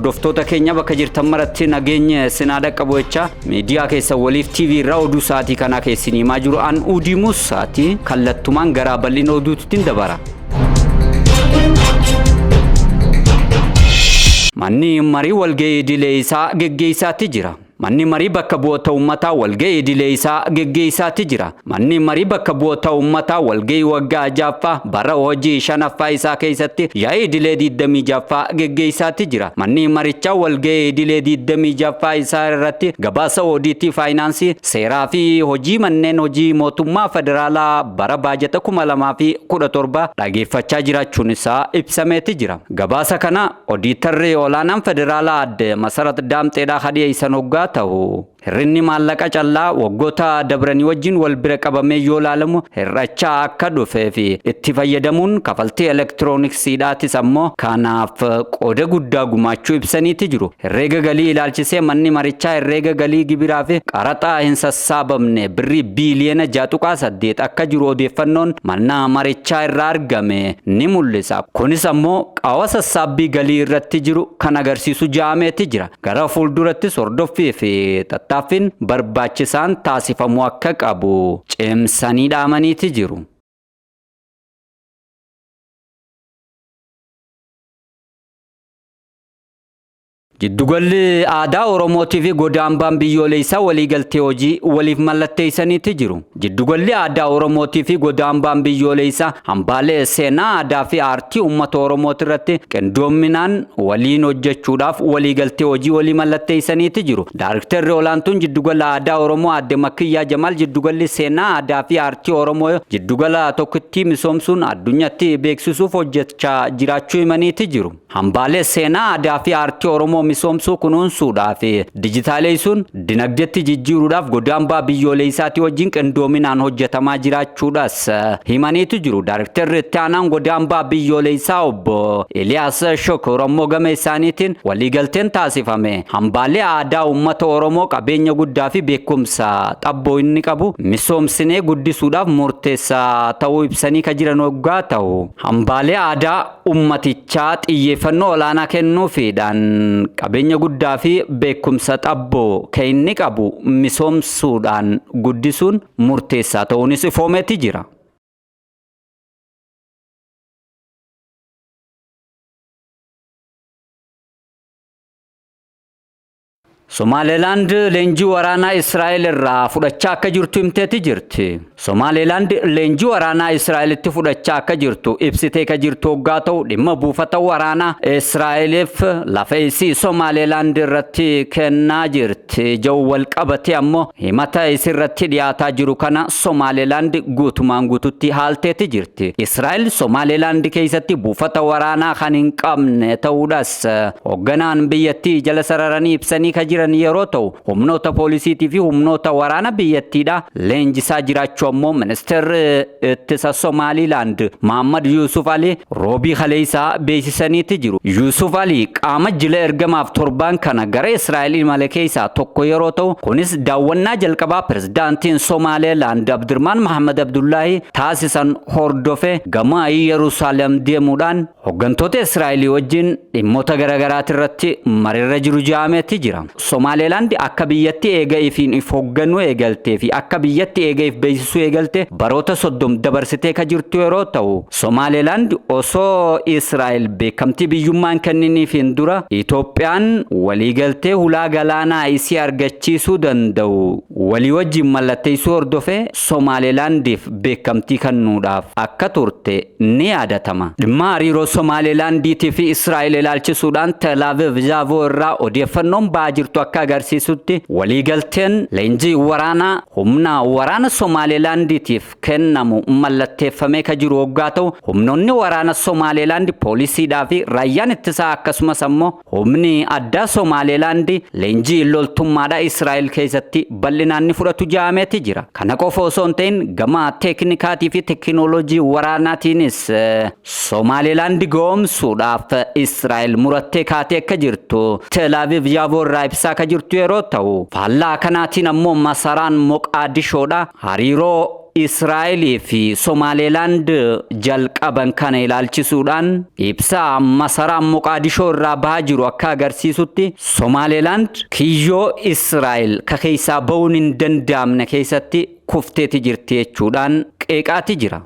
hordoftoota keenya bakka jirtan maratti nageenya sinaada qabu jecha miidiyaa keessa waliif TV irraa oduu sa'aatii kana keessanii maa jiru an udimus sa'aatii kallattumaan gara bal'ina oduutiin dabara. Manni marii walga'ii idilee isaa geggeessaatti jira. Manni marii bakka bu'oota uummataa walga'ii idilee isaa geggeessaatti jira. Manni marii bakka bu'oota uummataa walga'ii waggaa jaffaa bara hojii shanaffaa isaa keessatti yaa'ii idilee 26ffaa geggeessaatti jira. Manni marichaa walga'ii idilee 26ffaa isaa irratti gabaasa oodiitii faayinaansii seeraa fi hojii manneen hojii mootummaa federaalaa bara baajata 2017 dhageeffachaa jiraachuun isaa ibsameeti jira. Gabaasa kana oodiitarri olaanaan federaalaa adde Masarat Daamxeedhaa hadiyeessan hoggaa ta'u. Hirrinni maallaqa callaa waggoota dabranii wajjin wal bira qabamee yoo ilaalamu hirrachaa akka dhufee fi itti fayyadamuun kafaltii elektirooniksiidhaatis ammoo kanaaf qooda guddaa gumaachuu ibsaniiti jiru. Herreega galii ilaalchisee manni marichaa herreega galii gibiraa fi qaraxaa hin sassaabamne birrii biiliyoona 6.8 akka jiru odeeffannoon mana marichaa irraa argame ni mul'isa. Kunis ammoo qaawwa sassaabbii galii irratti jiru kan agarsiisu jaameeti jira. Gara fuuldurattis hordoffii fi tattaaffin barbaachisaan taasifamuu akka qabu cimsanii dhaamaniiti jiru. Jiddugalli aadaa Oromootii fi godaambaan biyyoolessaa waliigaltee hojii waliif mallatteessaniiti jiru. Jiddugalli aadaa Oromootii fi godaambaan biyyoolessaa hambaalee seenaa aadaa fi aartii uummata Oromooti irratti qindoominaan waliin hojjechuudhaaf waliigaltee hojii walii mallatteessaniiti jiru. Daarektarri olaantuun jiddugala aadaa Oromoo adde Makkiyyaa Jamaal jiddugalli seenaa aadaa fi aartii Oromoo jiddugala tokkitti misoomsuun addunyaatti beeksisuuf hojjechaa jiraachuu himaniiti jiru. Hambaalee seenaa aadaa fi aartii Oromoo misoomsuu kunuunsuudhaaf dijitaaleessuun dinagdeetti jijjiiruudhaaf godaambaa biyyoolessaatti wajjin qindoominaan hojjetamaa jiraachuudhaas himaniitu jiru. Daarektarri itti aanaan godaambaa biyyoolessaa obbo Eliyaas Shokor Oromoo gama isaaniitiin waliigalteen taasifame hambaalee aadaa uummata Oromoo qabeenya guddaa fi beekumsa xabboo inni qabu misoomsinee guddisuudhaaf murteessaa ta'uu ibsanii kan jiran waggaa ta'u hambaalee aadaa uummatichaa xiyyeeffannoo olaanaa kennuufiidhaan qabeenya guddaa fi beekumsa xabboo kan inni qabu misoomsuudhaan guddisuun murteessaa ta'uunis ifoomeeti jira. Somaliland leenjii waraanaa Israa'el irraa fudhachaa akka jirtu himteeti jirti. Somaliland leenjii waraanaa Israa'elitti fudhachaa akka jirtu ibsitee ka jirtu hoggaa ta'u dhimma buufata waraanaa Israa'eliif lafa isii Somaliland irratti kennaa jirti. Jau wal qabatee ammoo himata isirratti dhiyaataa jiru kana Somaliland guutumaan guututti haalteeti jirti. Israa'el Somaliland keessatti buufata waraanaa kan hin qabne ta'uudhaas hogganaan biyyattii jala sararanii ibsanii ka jiran yeroo ta'u humnoota poolisiitii fi humnoota waraana biyyattiidha leenjisaa jiraachuu ammoo ministeerri ittisa Somaliland Muhammad Yusuf Ali roobii kaleessaa beeksisaniiti jiru. Yusuf Ali qaama jila ergamaaf torban kana gara Israa'el malee keessaa tokko yeroo ta'u kunis daawwannaa jalqabaa pirezidaantiin Somaliland Abdirmaan Mohamed Abdullahi taasisan hordofe gama Yerusaalem deemuudhaan hoggantoota Israa'el wajjin dhimmoota garaagaraati irratti mariirra jiru jaameeti jira. Somaliland akka biyyatti eega ifiin if hogganu eegalte fi akka biyyatti eega if beeksisuu eegalte baroota 30 dabarsitee ka jirtu yeroo ta'u Somaliland osoo Israa'el beekamtii biyyummaan kenniniifiin dura Itoophiyaan waliigaltee hulaa galaanaa isii argachiisuu danda'u walii wajjin mallatteessuu hordofee Somalilandiif beekamtii kennuudhaaf akka turte ni yaadatama. Dhimma hariiroo Somalilandiitii fi Israa'el ilaalchisuudhaan Tel Aviv Zaavoo irraa odeeffannoon ba'aa jirtu akka agarsiisutti waliigalteen leenjii waraanaa humna waraana Somalilandiitiif kennamu mallatteeffamee ka jiru hoggaa ta'u humnoonni waraana Somaliland poolisiidhaa fi raayyaan ittisaa akkasumas ammoo humni addaa Somaliland leenjii loltummaadhaa Israa'el keessatti bal'inaan ni fudhatu jaameeti jira. Kana qofa osoo hin ta'in gama teeknikaatii fi teekinooloojii waraanaatiinis Somaliland goomsuudhaaf Israa'el murattee kaatee akka jirtu Tel Aviv Zaavoo irraa ibsaa ka jirtu yeroo ta'u faallaa kanaatiin ammoo masaraan Moqaadishoodha hariiroo Israa'elii fi Somaalilaand jalqaban kana ilaalchisuudhaan ibsa masaraa Moqaadishoo irraa bahaa jiru akka agarsiisutti Somaalilaand kiyyoo Israa'el ka keessaa ba'uun hin danda'amne keessatti kufteeti jirti jechuudhaan qeeqaati jira.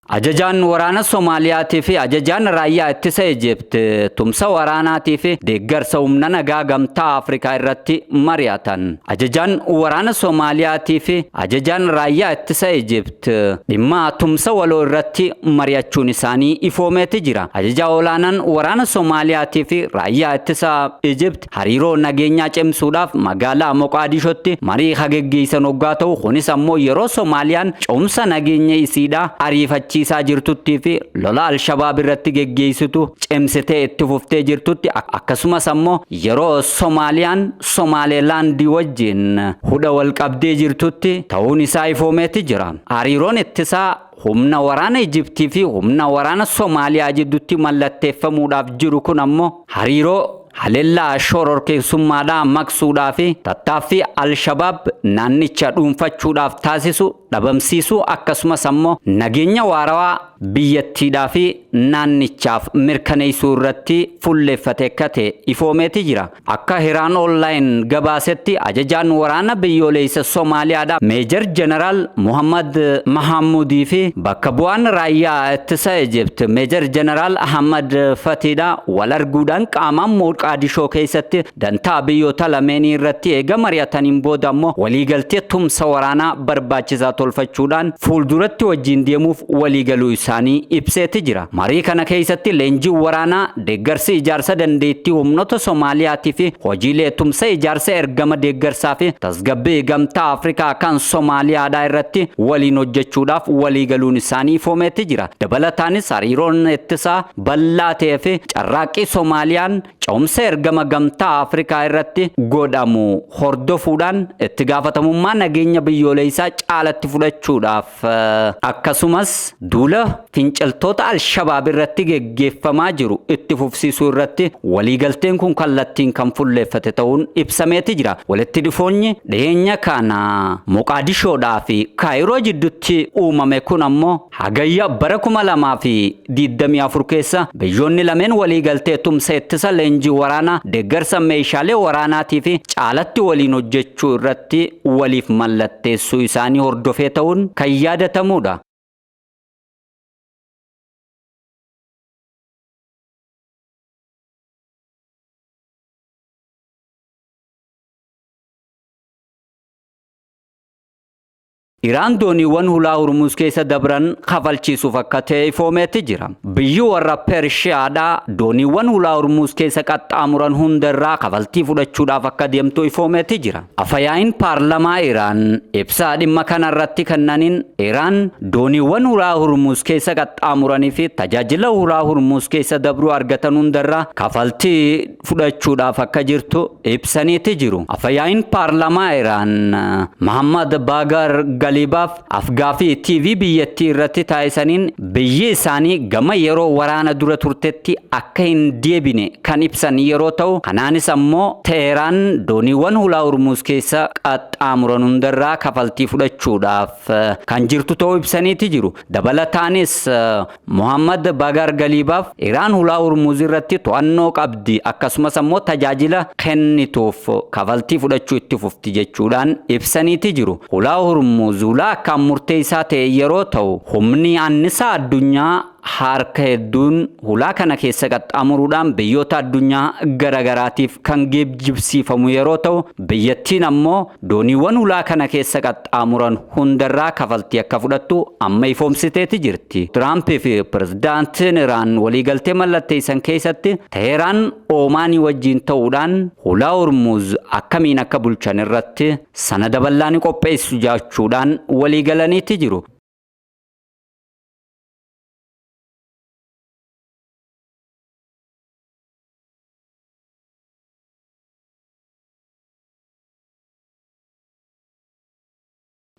Ajajaan waraana Soomaaliyaatii fi ajajaan raayyaa ittisa Ijipt tumsa waraanaatii fi deeggarsa humna nagaa gamtaa Afrikaa irratti mari'atan. Ajajaan waraana Soomaaliyaatii fi ajajaan raayyaa ittisa Ijipt dhimma tumsa waloo irratti mari'achuun isaanii ifoomeeti jira. Ajajaa olaanaan waraana Soomaaliyaatii fi raayyaa ittisa Ijipt hariiroo nageenyaa cimsuudhaaf magaalaa Moqaadishootti marii gaggeessan hoggaa ta'u, kunis ammoo yeroo Soomaaliyaan cimsa nageenya isiidhaa ariifachiisaa jirtutti fi lola Al-Shabaab irratti geggeessitu cimsitee itti fuftee jirtutti, akkasumas ammoo yeroo Soomaaliyaan Somaalilaand wajjin hudha wal qabdee jirtutti ta'uun isaa ifoomeeti jira. Hariiroon ittisaa humna waraana Ijiptii fi humna waraana Soomaaliyaa jidduutti mallatteeffamuudhaaf jiru kun ammoo hariiroo haleellaa shororkeessummaadhaa maqsuudhaa fi tattaaffii Al-Shabaab naannicha dhuunfachuudhaaf taasisu dhabamsiisuu, akkasumas ammoo nageenya waarawaa biyyattiidhaa fi naannichaaf mirkaneessuu irratti fuulleeffate akka ta'e ifoomeeti jira. Akka Hiraan Online gabaasetti ajajaan waraana biyyoolessa Soomaaliyaadhaa Meejor Jeneraal Muhammad Mahamudii fi bakka bu'aan raayyaa ittisa Ijipt Meejor Jeneraal Ahmad Fatiidhaa wal arguudhaan qaamaan Moqaadishoo keessatti dantaa biyyoota lameenii irratti eega mari'ataniin booda ammoo waliigaltee tumsa waraanaa barbaachisaa tolfachuudhaan fuulduratti wajjin deemuuf waliigaluu isaanii ibseeti jira. Marii kana keessatti leenjii waraanaa, deeggarsi ijaarsa dandeettii humnoota Soomaaliyaatii fi hojiilee tumsa ijaarsa ergama deeggarsaa fi tasgabbii gamtaa Afrikaa kan Soomaaliyaadhaa irratti waliin hojjechuudhaaf waliigaluun isaanii ifoomeeti jira. Dabalataanis hariiroon ittisaa bal'aa ta'ee fi carraaqqii Soomaaliyaan cimsa ergama gamtaa Afrikaa irratti godhamu hordofuudhaan itti gaafatamummaa nageenya biyyoolessaa caalatti fudhachuudhaaf akkasumas duula finciltoota Al-Shabaab irratti geggeeffamaa jiru itti fufsiisuu irratti waliigalteen kun kallattiin kan fuulleeffate ta'uun ibsameeti jira. Walitti dhufoonni dhiyeenya kana Moqaadishoodhaa fi Kaayiroo jidduutti uumame kun ammoo hagayya bara 2024 keessa biyyoonni lameen waliigaltee tumsa ittisa leenjii waraanaa, deeggarsa meeshaalee waraanaatii fi caalatti waliin hojjechuu irratti waliif mallatteessuu isaanii hordofee ta'uun kan yaadatamudha. Iraan dooniiwwan hulaa Hormuz keessa dabran kafalchiisuuf akka ta'e ifoomeeti jira. Biyyi warra Pershiyaadhaa dooniiwwan hulaa Hormuz keessa qaxxaamuran hundarraa kafaltii fudhachuudhaaf akka deemtu ifoomeeti jira. Afayaa'iin paarlamaa Iraan ibsaa dhimma kanarratti kennaniin Iraan dooniiwwan hulaa Hormuz keessa qaxxaamuranii fi tajaajila hulaa Hormuz keessa dabruu argatan hundarraa kafaltii fudhachuudhaaf akka jirtu ibsaniiti jiru. Afayaa'iin paarlamaa Iraan Muhammad Bagar Galibaaf Afgaafi TV biyyattii irratti taasisaniin biyyi isaanii gama yeroo waraana dura turtetti akka hin deebine kan ibsan yeroo ta'u, kanaanis ammoo Teheraan dooniiwwan hulaa Hormuz keessa qaxxaamuran hundarraa kafaltii fudhachuudhaaf kan jirtu ta'uu ibsaniiti jiru. Dabalataanis Muhammad Bagar Galibaaf Iraan hulaa Hormuz irratti to'annoo qabdi, akkasumas ammoo tajaajila kennituuf kafaltii fudhachuu itti fufti jechuudhaan ibsaniiti jiru. Hulaa Hormuz zulaa kan murteessaa ta'e yeroo ta'u, humni annisaa addunyaa harka hedduun hulaa kana keessa qaxxaamuruudhaan biyyoota addunyaa garagaraatiif kan geejjibsiifamu yeroo ta'u, biyyattiin ammoo dooniiwwan hulaa kana keessa qaxxaamuran hundarraa kafaltii akka fudhattu amma ifoomsiteeti jirti. Tiraampii fi pirezidaantiin Iraan waliigaltee mallatteessan keessatti Teheraan Oomaanii wajjin ta'uudhaan hulaa Hormuz akkamiin akka bulchan irratti sanada bal'aa ni qopheessu jechuudhaan waliigalaniiti jiru.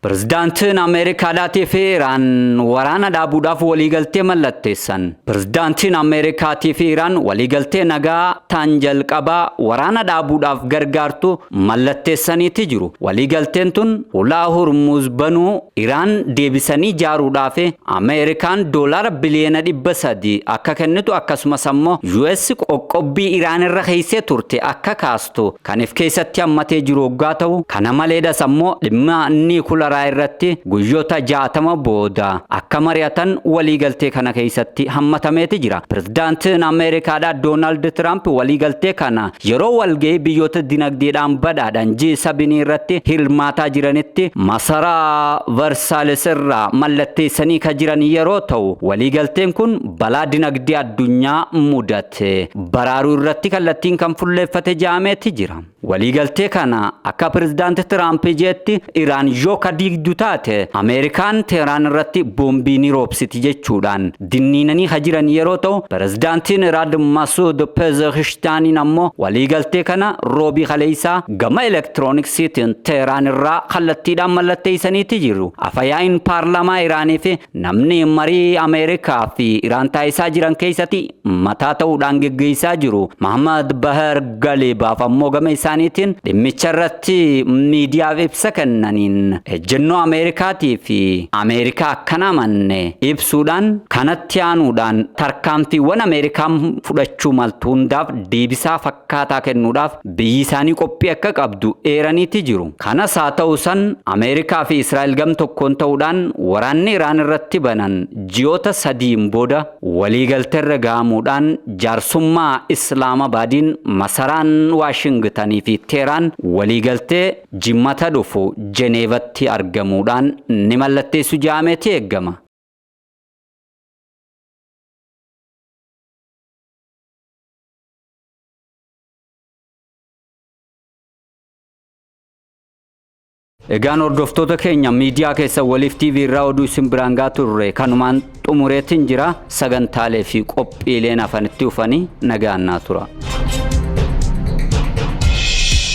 Pirezidaantiin Ameerikaadhaatii fi Iraan waraana dhaabuudhaaf waliigaltee mallatteessan. Pirezidaantiin Ameerikaatii fi Iraan waliigaltee nagaa tan jalqabaa waraana dhaabuudhaaf gargaartu mallatteessaniiti jiru. Waliigalteen tun ulaa Hormuz banuu Iraan deebisanii ijaaruudhaaf Ameerikaan doolaara biliyoona 300 akka kennitu akkasumas ammoo US qoqqobbii Iraan irra keessee turte akka kaastu kan if keessatti hammatee jiru waggaa ta'u kana maleedas ammoo dhimma niikulara irratti guyyoota 60 booda akka mari'atan waliigaltee kana keessatti hammatameeti jira. Pirezidaantiin Ameerikaadhaa Doonaald Tiraamp waliigaltee kana yeroo walgahii biyyoota dinagdeedhaan badhaadhan G7 irratti hirmaataa jiranitti masaraa Versailles irraa mallatteessanii ka jiran yeroo ta'u waliigalteen kun balaa dinagdee addunyaa mudate baraaruu irratti kallattiin kan fuulleeffate jaameeti jira. Waliigaltee kana akka pirezidaanti Tiraamp jeetti Iraan yoo digdu taate Ameerikaan Teheraan irratti boombii ni roobsiti jechuudhaan dinniinanii hajiran yeroo ta'u pirezidaantiin Iraan Masuud Pezeshkiyaaniin ammoo waliigaltee kana roobii kaleessaa gama elektirooniksiitiin Teheraan irraa kallattiidhaan mallatteessaniiti jiru. Afayaa'iin paarlaamaa Iraanii fi namni marii Ameerikaa fi Iraan taasisaa jiran keessatti mataa ta'uudhaan geggeessaa jiru Mohammad Bahar Galibaaf ammoo gama isaaniitiin dhimmicha irratti miidiyaaf ibsa kennaniin ejjennoo Ameerikaatii fi Ameerikaa akkana manne ibsuudhaan kanatti aanuudhaan tarkaanfiiwwan Ameerikaan fudhachuu maltu hundaaf deebisaa fakkaataa kennuudhaaf biyyi isaanii qophii akka qabdu eeraniiti jiru. Kanas haa ta'u san Ameerikaa fi Israa'el gam tokkoon ta'uudhaan waraanni Iraan irratti banan ji'oota 3 booda waliigalteerra gahamuudhaan jaarsummaa Islaamabaadiin masaraan Waashingtanii fi Teheraan waliigaltee jimmata dhufu Jeneevatti argamuudhaan ni mallatteessu jaameeti eeggama. Egaan hordoftoota keenya miidiyaa keessa waliif TV irraa oduu isin biraan gaa turre kanumaan xumureetiin jira sagantaalee fi qophiileen afanitti ufanii nagaan naa tura.